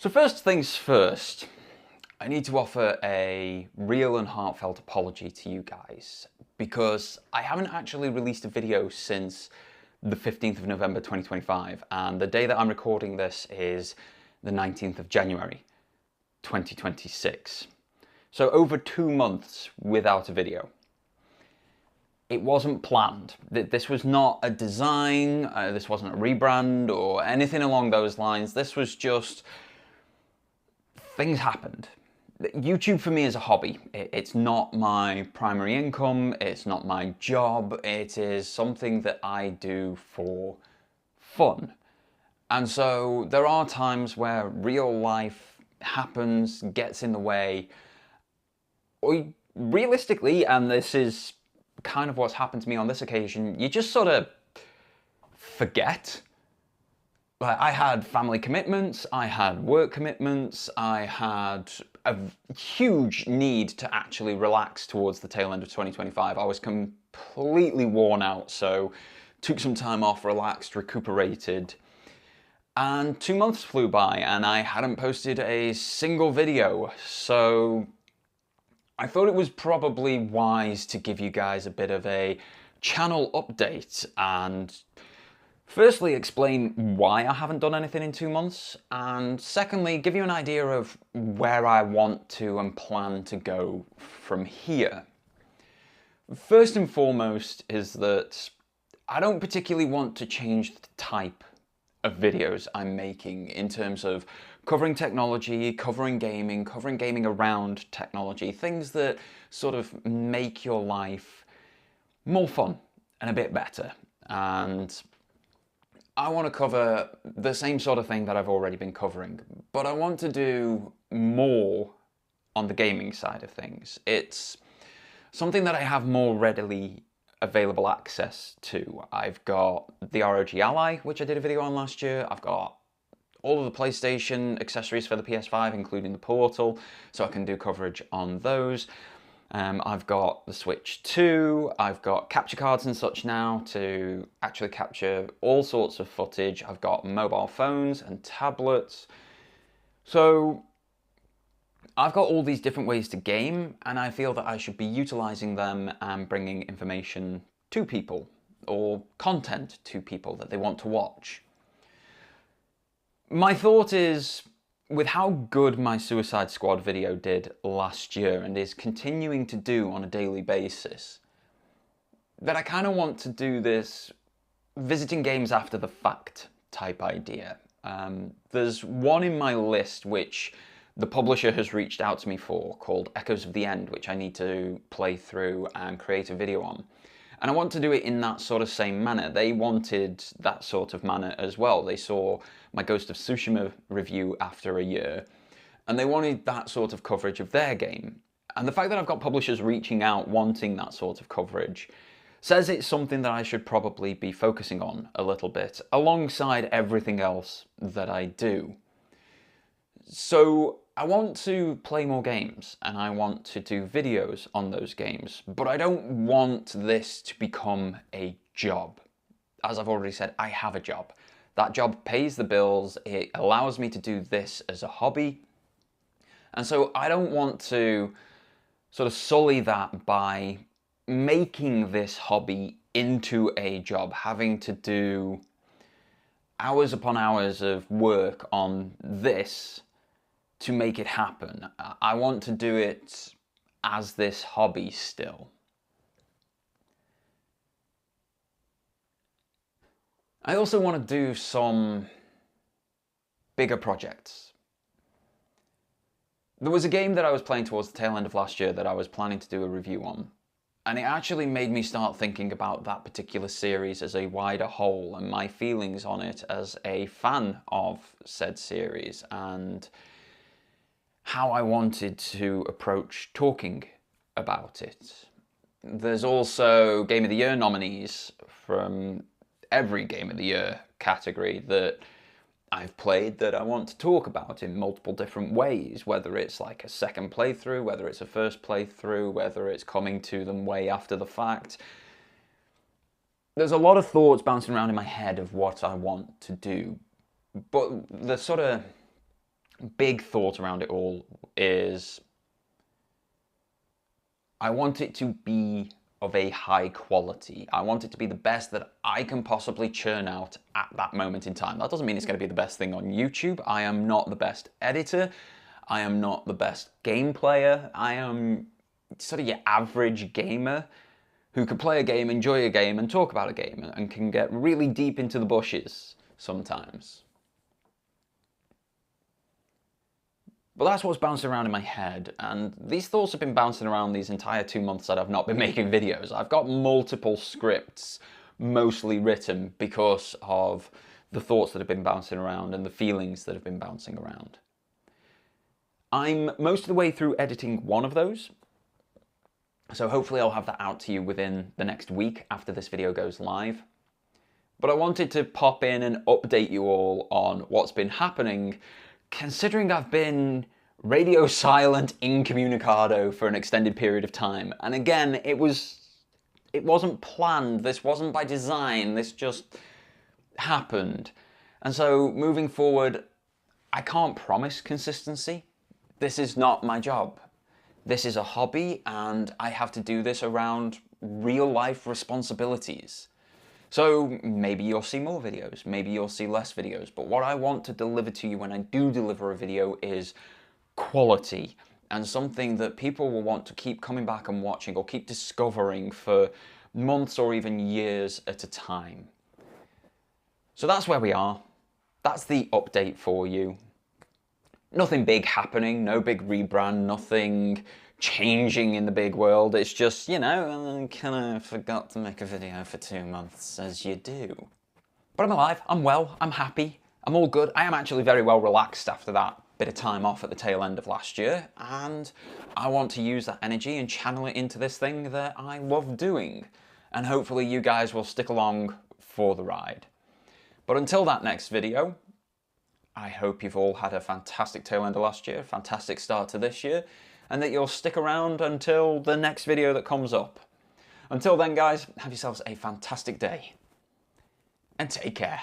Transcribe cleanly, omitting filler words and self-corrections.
So first things first, I need to offer a real and heartfelt apology to you guys because I haven't actually released a video since the 15th of November 2025, and the day that I'm recording this is the 19th of January 2026. So over 2 months without a video. It wasn't planned. This was not a design, this wasn't a rebrand or anything along those lines. This was just things happened. YouTube for me is a hobby. It's not my primary income, it's not my job, it is something that I do for fun. And so there are times where real life happens, gets in the way, or realistically, and this is kind of what's happened to me on this occasion, you just sort of forget. Like, I had family commitments, I had work commitments, I had a huge need to actually relax towards the tail end of 2025. I was completely worn out, so took some time off, relaxed, recuperated, and 2 months flew by and I hadn't posted a single video. So I thought it was probably wise to give you guys a bit of a channel update and firstly explain why I haven't done anything in 2 months, and secondly give you an idea of where I want to and plan to go from here. First and foremost is that I don't particularly want to change the type of videos I'm making in terms of covering technology, covering gaming around technology, things that sort of make your life more fun and a bit better. And I want to cover the same sort of thing that I've already been covering, but I want to do more on the gaming side of things. It's something that I have more readily available access to. I've got the ROG Ally, which I did a video on last year. I've got all of the PlayStation accessories for the PS5, including the Portal, so I can do coverage on those. I've got the Switch 2, I've got capture cards and such now to actually capture all sorts of footage. I've got mobile phones and tablets. So I've got all these different ways to game, and I feel that I should be utilizing them and bringing information to people or content to people that they want to watch. My thought is, with how good my Suicide Squad video did last year and is continuing to do on a daily basis, that I kind of want to do this visiting games after the fact type idea. There's one in my list which the publisher has reached out to me for called Echoes of the End, which I need to play through and create a video on. And I want to do it in that sort of same manner. They wanted that sort of manner as well. They saw my Ghost of Tsushima review after a year, and they wanted that sort of coverage of their game. And the fact that I've got publishers reaching out wanting that sort of coverage says it's something that I should probably be focusing on a little bit, alongside everything else that I do. So I want to play more games and I want to do videos on those games, but I don't want this to become a job. As I've already said, I have a job. That job pays the bills, it allows me to do this as a hobby, and so I don't want to sort of sully that by making this hobby into a job, having to do hours upon hours of work on this to make it happen. I want to do it as this hobby still. I also want to do some bigger projects. There was a game that I was playing towards the tail end of last year that I was planning to do a review on, and it actually made me start thinking about that particular series as a wider whole and my feelings on it as a fan of said series, and how I wanted to approach talking about it. There's also Game of the Year nominees from every Game of the Year category that I've played that I want to talk about in multiple different ways, whether it's like a second playthrough, whether it's a first playthrough, whether it's coming to them way after the fact. There's a lot of thoughts bouncing around in my head of what I want to do, but the sort of big thought around it all is I want it to be of a high quality. I want it to be the best that I can possibly churn out at that moment in time. That doesn't mean it's going to be the best thing on YouTube. I am not the best editor. I am not the best game player. I am sort of your average gamer who can play a game, enjoy a game, and talk about a game, and can get really deep into the bushes sometimes. But that's what's bouncing around in my head, and these thoughts have been bouncing around these entire 2 months that I've not been making videos. I've got multiple scripts, mostly written, because of the thoughts that have been bouncing around and the feelings that have been bouncing around. I'm most of the way through editing one of those, so hopefully I'll have that out to you within the next week after this video goes live. But I wanted to pop in and update you all on what's been happening, considering I've been radio silent incommunicado for an extended period of time. And again, it wasn't planned, this wasn't by design, this just happened. And so moving forward, I can't promise consistency. This is not my job. This is a hobby, and I have to do this around real life responsibilities. So maybe you'll see more videos, maybe you'll see less videos, but what I want to deliver to you when I do deliver a video is quality, and something that people will want to keep coming back and watching or keep discovering for months or even years at a time. So that's where we are. That's the update for you. Nothing big happening, no big rebrand, nothing changing in the big world. It's just, you know, I kind of forgot to make a video for 2 months, as you do. But I'm alive, I'm well, I'm happy, I'm all good. I am actually very well relaxed after that bit of time off at the tail end of last year, and I want to use that energy and channel it into this thing that I love doing. And hopefully you guys will stick along for the ride. But until that next video, I hope you've all had a fantastic tail end of last year, fantastic start to this year, and that you'll stick around until the next video that comes up. Until then, guys, have yourselves a fantastic day, and take care.